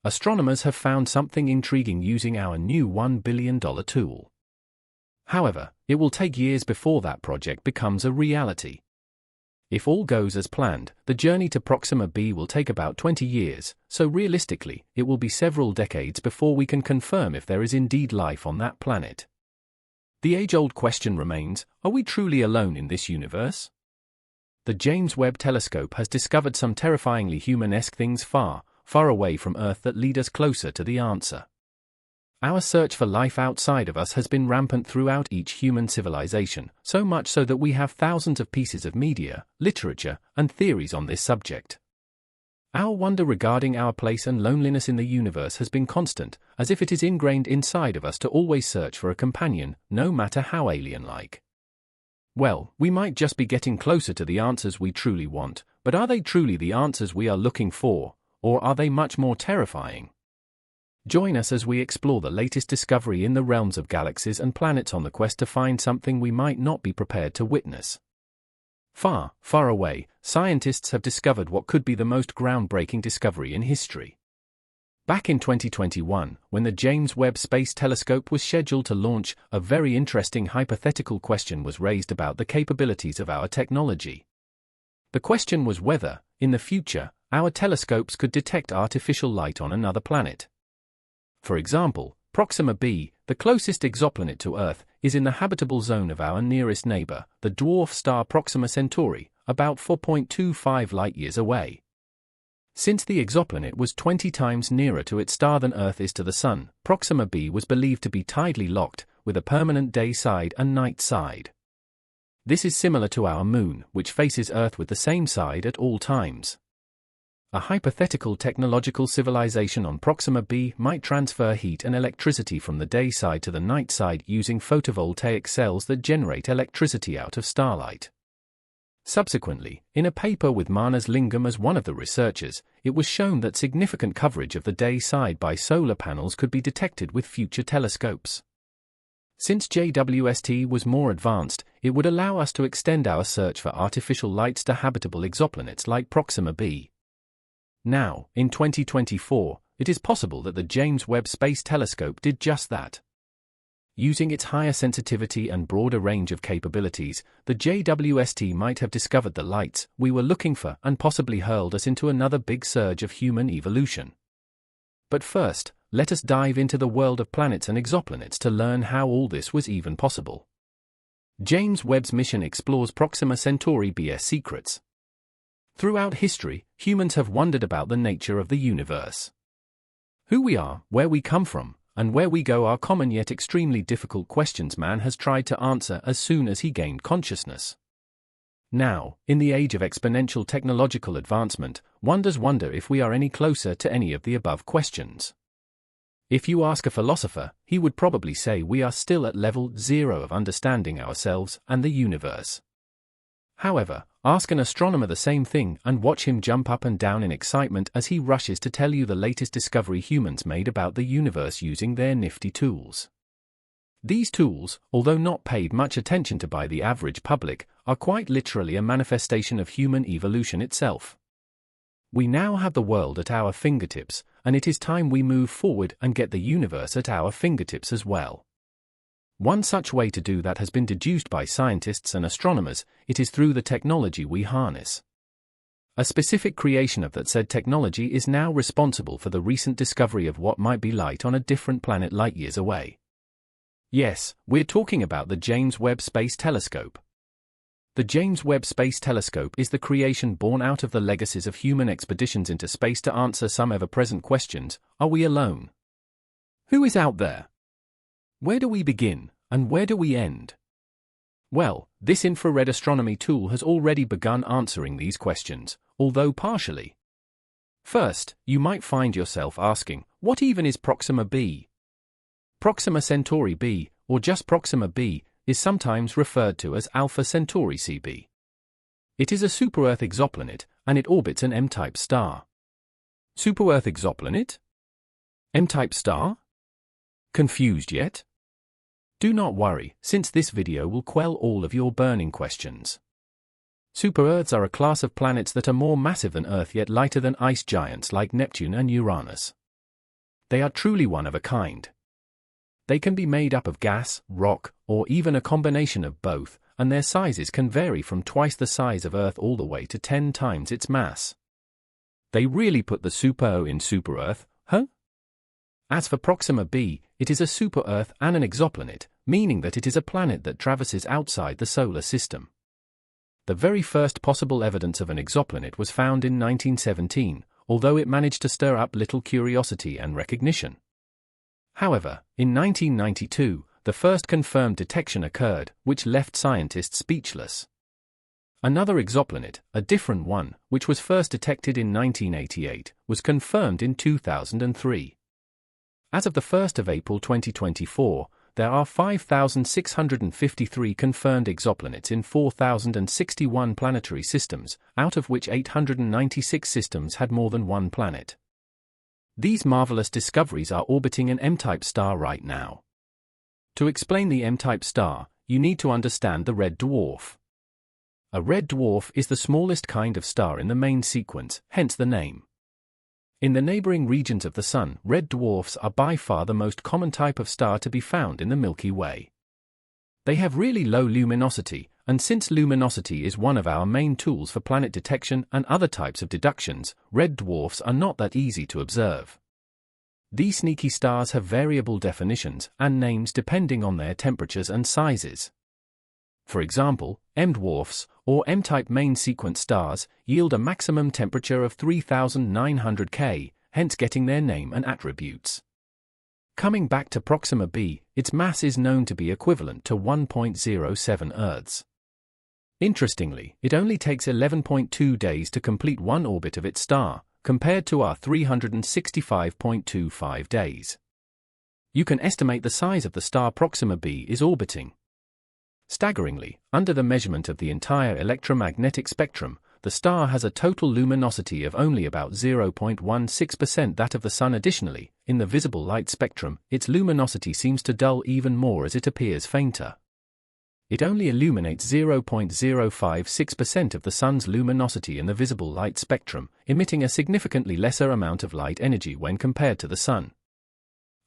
astronomers have found something intriguing using our new $1 billion tool. However, it will take years before that project becomes a reality. If all goes as planned, the journey to Proxima b will take about 20 years, so realistically, it will be several decades before we can confirm if there is indeed life on that planet. The age-old question remains, are we truly alone in this universe? The James Webb Telescope has discovered some terrifyingly human-esque things far, far away from Earth that lead us closer to the answer. Our search for life outside of us has been rampant throughout each human civilization, so much so that we have thousands of pieces of media, literature, and theories on this subject. Our wonder regarding our place and loneliness in the universe has been constant, as if it is ingrained inside of us to always search for a companion, no matter how alien-like. Well, we might just be getting closer to the answers we truly want, but are they truly the answers we are looking for, or are they much more terrifying? Join us as we explore the latest discovery in the realms of galaxies and planets on the quest to find something we might not be prepared to witness. Far, far away, scientists have discovered what could be the most groundbreaking discovery in history. Back in 2021, when the James Webb Space Telescope was scheduled to launch, a very interesting hypothetical question was raised about the capabilities of our technology. The question was whether, in the future, our telescopes could detect artificial light on another planet. For example, Proxima b, the closest exoplanet to Earth, is in the habitable zone of our nearest neighbor, the dwarf star Proxima Centauri, about 4.25 light-years away. Since the exoplanet was 20 times nearer to its star than Earth is to the Sun, Proxima b was believed to be tidally locked, with a permanent day side and night side. This is similar to our Moon, which faces Earth with the same side at all times. A hypothetical technological civilization on Proxima b might transfer heat and electricity from the day side to the night side using photovoltaic cells that generate electricity out of starlight. Subsequently, in a paper with Manas Lingam as one of the researchers, it was shown that significant coverage of the day side by solar panels could be detected with future telescopes. Since JWST was more advanced, it would allow us to extend our search for artificial lights to habitable exoplanets like Proxima b. Now, in 2024, it is possible that the James Webb Space Telescope did just that. Using its higher sensitivity and broader range of capabilities, the JWST might have discovered the lights we were looking for and possibly hurled us into another big surge of human evolution. But first, let us dive into the world of planets and exoplanets to learn how all this was even possible. James Webb's mission explores Proxima Centauri b's secrets. Throughout history, humans have wondered about the nature of the universe. Who we are, where we come from, and where we go are common yet extremely difficult questions man has tried to answer as soon as he gained consciousness. Now, in the age of exponential technological advancement, one does wonder if we are any closer to any of the above questions. If you ask a philosopher, he would probably say we are still at level 0 of understanding ourselves and the universe. However, ask an astronomer the same thing and watch him jump up and down in excitement as he rushes to tell you the latest discovery humans made about the universe using their nifty tools. These tools, although not paid much attention to by the average public, are quite literally a manifestation of human evolution itself. We now have the world at our fingertips, and it is time we move forward and get the universe at our fingertips as well. One such way to do that has been deduced by scientists and astronomers. It is through the technology we harness. A specific creation of that said technology is now responsible for the recent discovery of what might be light on a different planet light-years away. Yes, we're talking about the James Webb Space Telescope. The James Webb Space Telescope is the creation born out of the legacies of human expeditions into space to answer some ever-present questions. Are we alone? Who is out there? Where do we begin, and where do we end? Well, this infrared astronomy tool has already begun answering these questions, although partially. First, you might find yourself asking, what even is Proxima b? Proxima Centauri b, or just Proxima b, is sometimes referred to as Alpha Centauri cb. It is a super-Earth exoplanet, and it orbits an M-type star. Super-Earth exoplanet? M-type star? Confused yet? Do not worry, since this video will quell all of your burning questions. Super-Earths are a class of planets that are more massive than Earth yet lighter than ice giants like Neptune and Uranus. They are truly one of a kind. They can be made up of gas, rock, or even a combination of both, and their sizes can vary from twice the size of Earth all the way to 10 times its mass. They really put the Super-O in Super-Earth, huh? As for Proxima b, it is a super-Earth and an exoplanet, meaning that it is a planet that traverses outside the solar system. The very first possible evidence of an exoplanet was found in 1917, although it managed to stir up little curiosity and recognition. However, in 1992, the first confirmed detection occurred, which left scientists speechless. Another exoplanet, a different one, which was first detected in 1988, was confirmed in 2003. As of the 1st of April 2024, there are 5,653 confirmed exoplanets in 4,061 planetary systems, out of which 896 systems had more than one planet. These marvelous discoveries are orbiting an M-type star right now. To explain the M-type star, you need to understand the red dwarf. A red dwarf is the smallest kind of star in the main sequence, hence the name. In the neighboring regions of the Sun, red dwarfs are by far the most common type of star to be found in the Milky Way. They have really low luminosity, and since luminosity is one of our main tools for planet detection and other types of deductions, red dwarfs are not that easy to observe. These sneaky stars have variable definitions and names depending on their temperatures and sizes. For example, M-dwarfs, or M-type main sequence stars, yield a maximum temperature of 3,900 K, hence getting their name and attributes. Coming back to Proxima b, its mass is known to be equivalent to 1.07 Earths. Interestingly, it only takes 11.2 days to complete one orbit of its star, compared to our 365.25 days. You can estimate the size of the star Proxima b is orbiting. Staggeringly, under the measurement of the entire electromagnetic spectrum, the star has a total luminosity of only about 0.16% that of the Sun. Additionally, in the visible light spectrum, its luminosity seems to dull even more as it appears fainter. It only illuminates 0.056% of the Sun's luminosity in the visible light spectrum, emitting a significantly lesser amount of light energy when compared to the Sun.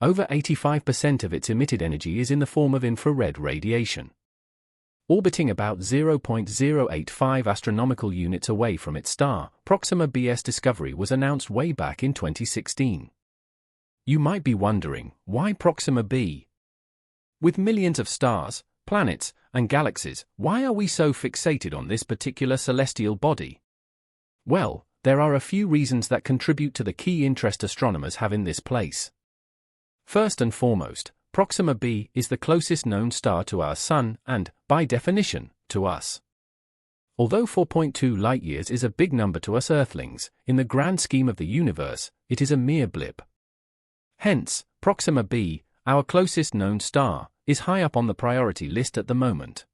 Over 85% of its emitted energy is in the form of infrared radiation. Orbiting about 0.085 astronomical units away from its star, Proxima b's discovery was announced way back in 2016. You might be wondering, why Proxima b? With millions of stars, planets, and galaxies, why are we so fixated on this particular celestial body? Well, there are a few reasons that contribute to the key interest astronomers have in this place. First and foremost, Proxima b is the closest known star to our Sun and, by definition, to us. Although 4.2 light-years is a big number to us Earthlings, in the grand scheme of the universe, it is a mere blip. Hence, Proxima b, our closest known star, is high up on the priority list at the moment.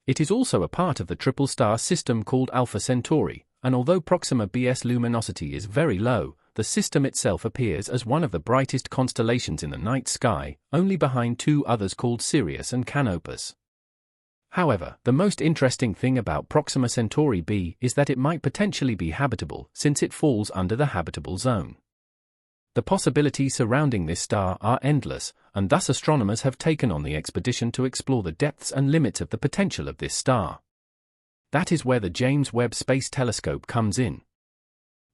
It is also a part of the triple star system called Alpha Centauri, and although Proxima b's luminosity is very low, the system itself appears as one of the brightest constellations in the night sky, only behind two others called Sirius and Canopus. However, the most interesting thing about Proxima Centauri b is that it might potentially be habitable since it falls under the habitable zone. The possibilities surrounding this star are endless, and thus astronomers have taken on the expedition to explore the depths and limits of the potential of this star. That is where the James Webb Space Telescope comes in.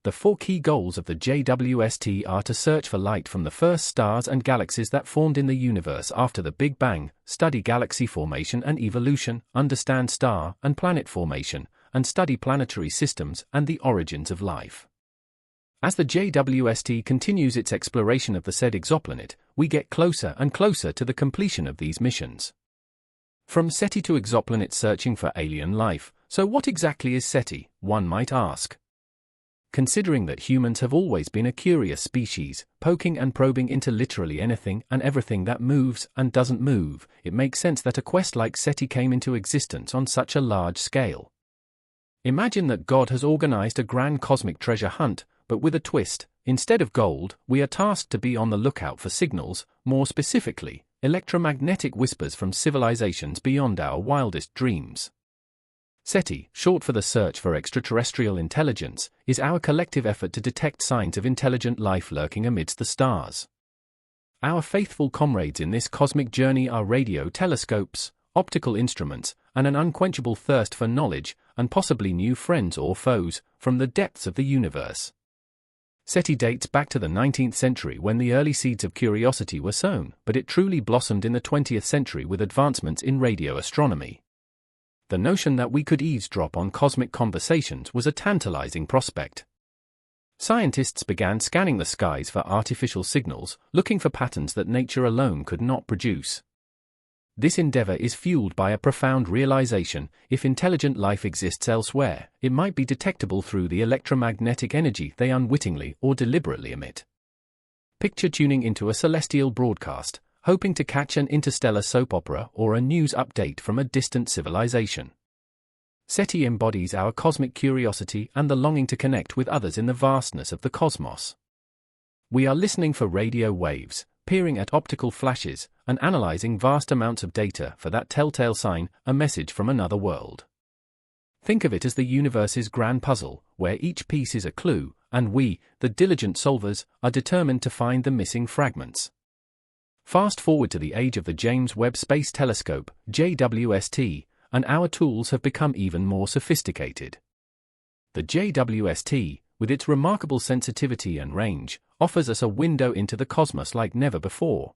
The four key goals of the JWST are to search for light from the first stars and galaxies that formed in the universe after the Big Bang, study galaxy formation and evolution, understand star and planet formation, and study planetary systems and the origins of life. As the JWST continues its exploration of the said exoplanet, we get closer and closer to the completion of these missions. From SETI to exoplanet searching for alien life, so what exactly is SETI, one might ask? Considering that humans have always been a curious species, poking and probing into literally anything and everything that moves and doesn't move, it makes sense that a quest like SETI came into existence on such a large scale. Imagine that God has organized a grand cosmic treasure hunt, but with a twist. Instead of gold, we are tasked to be on the lookout for signals, more specifically, electromagnetic whispers from civilizations beyond our wildest dreams. SETI, short for the Search for Extraterrestrial Intelligence, is our collective effort to detect signs of intelligent life lurking amidst the stars. Our faithful comrades in this cosmic journey are radio telescopes, optical instruments, and an unquenchable thirst for knowledge, and possibly new friends or foes, from the depths of the universe. SETI dates back to the 19th century when the early seeds of curiosity were sown, but it truly blossomed in the 20th century with advancements in radio astronomy. The notion that we could eavesdrop on cosmic conversations was a tantalizing prospect. Scientists began scanning the skies for artificial signals, looking for patterns that nature alone could not produce. This endeavor is fueled by a profound realization: if intelligent life exists elsewhere, it might be detectable through the electromagnetic energy they unwittingly or deliberately emit. Picture tuning into a celestial broadcast, hoping to catch an interstellar soap opera or a news update from a distant civilization. SETI embodies our cosmic curiosity and the longing to connect with others in the vastness of the cosmos. We are listening for radio waves, peering at optical flashes, and analyzing vast amounts of data for that telltale sign, a message from another world. Think of it as the universe's grand puzzle, where each piece is a clue, and we, the diligent solvers, are determined to find the missing fragments. Fast forward to the age of the James Webb Space Telescope, JWST, and our tools have become even more sophisticated. The JWST, with its remarkable sensitivity and range, offers us a window into the cosmos like never before.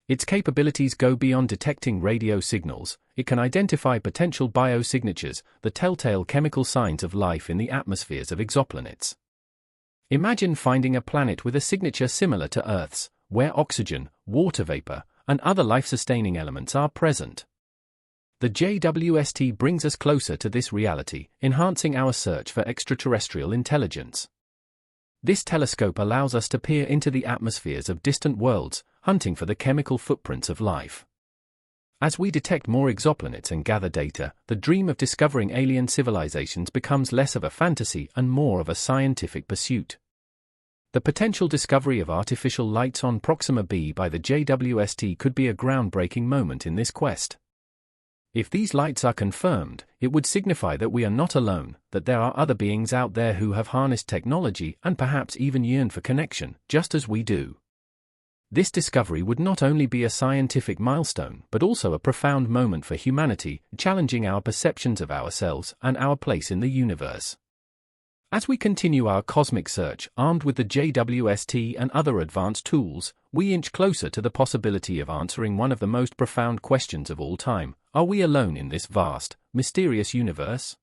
Its capabilities go beyond detecting radio signals. It can identify potential biosignatures, the telltale chemical signs of life in the atmospheres of exoplanets. Imagine finding a planet with a signature similar to Earth's, where oxygen, water vapor, and other life-sustaining elements are present. The JWST brings us closer to this reality, enhancing our search for extraterrestrial intelligence. This telescope allows us to peer into the atmospheres of distant worlds, hunting for the chemical footprints of life. As we detect more exoplanets and gather data, the dream of discovering alien civilizations becomes less of a fantasy and more of a scientific pursuit. The potential discovery of artificial lights on Proxima b by the JWST could be a groundbreaking moment in this quest. If these lights are confirmed, it would signify that we are not alone, that there are other beings out there who have harnessed technology and perhaps even yearn for connection, just as we do. This discovery would not only be a scientific milestone but also a profound moment for humanity, challenging our perceptions of ourselves and our place in the universe. As we continue our cosmic search, armed with the JWST and other advanced tools, we inch closer to the possibility of answering one of the most profound questions of all time: are we alone in this vast, mysterious universe?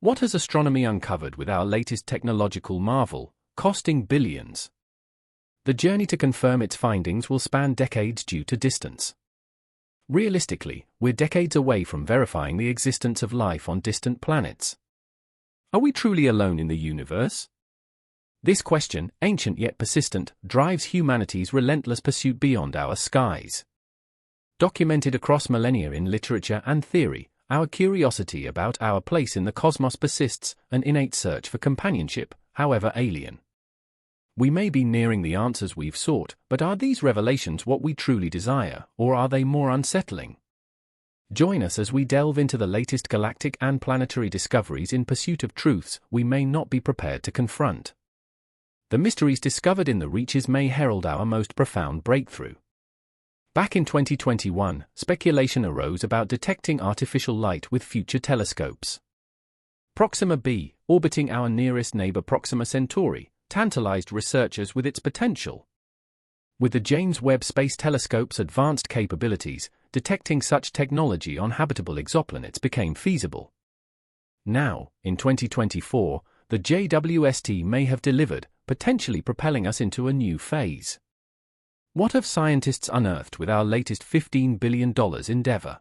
What has astronomy uncovered with our latest technological marvel, costing billions? The journey to confirm its findings will span decades due to distance. Realistically, we're decades away from verifying the existence of life on distant planets. Are we truly alone in the universe? This question, ancient yet persistent, drives humanity's relentless pursuit beyond our skies. Documented across millennia in literature and theory, our curiosity about our place in the cosmos persists, an innate search for companionship, however alien. We may be nearing the answers we've sought, but are these revelations what we truly desire, or are they more unsettling? Join us as we delve into the latest galactic and planetary discoveries in pursuit of truths we may not be prepared to confront. The mysteries discovered in the reaches may herald our most profound breakthrough. Back in 2021, speculation arose about detecting artificial light with future telescopes. Proxima b, orbiting our nearest neighbor Proxima Centauri, tantalized researchers with its potential. With the James Webb Space Telescope's advanced capabilities, detecting such technology on habitable exoplanets became feasible. Now, in 2024, the JWST may have delivered, potentially propelling us into a new phase. What have scientists unearthed with our latest $15 billion endeavor?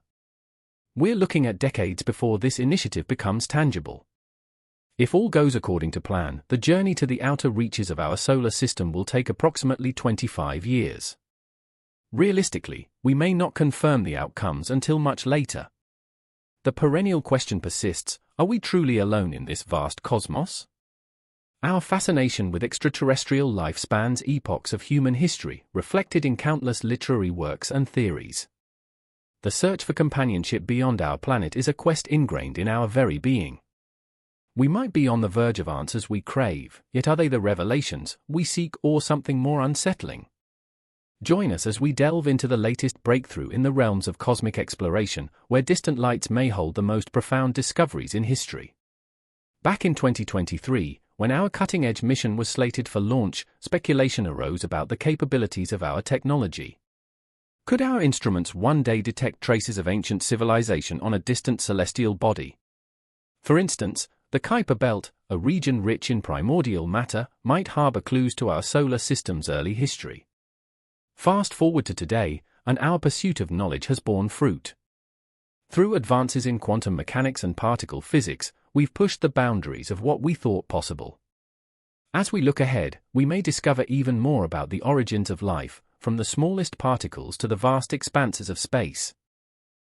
We're looking at decades before this initiative becomes tangible. If all goes according to plan, the journey to the outer reaches of our solar system will take approximately 25 years. Realistically, we may not confirm the outcomes until much later. The perennial question persists: are we truly alone in this vast cosmos? Our fascination with extraterrestrial life spans epochs of human history, reflected in countless literary works and theories. The search for companionship beyond our planet is a quest ingrained in our very being. We might be on the verge of answers we crave, yet are they the revelations we seek or something more unsettling? Join us as we delve into the latest breakthrough in the realms of cosmic exploration, where distant lights may hold the most profound discoveries in history. Back in 2023, when our cutting-edge mission was slated for launch, speculation arose about the capabilities of our technology. Could our instruments one day detect traces of ancient civilization on a distant celestial body? For instance, the Kuiper Belt, a region rich in primordial matter, might harbor clues to our solar system's early history. Fast forward to today, and our pursuit of knowledge has borne fruit. Through advances in quantum mechanics and particle physics, we've pushed the boundaries of what we thought possible. As we look ahead, we may discover even more about the origins of life, from the smallest particles to the vast expanses of space.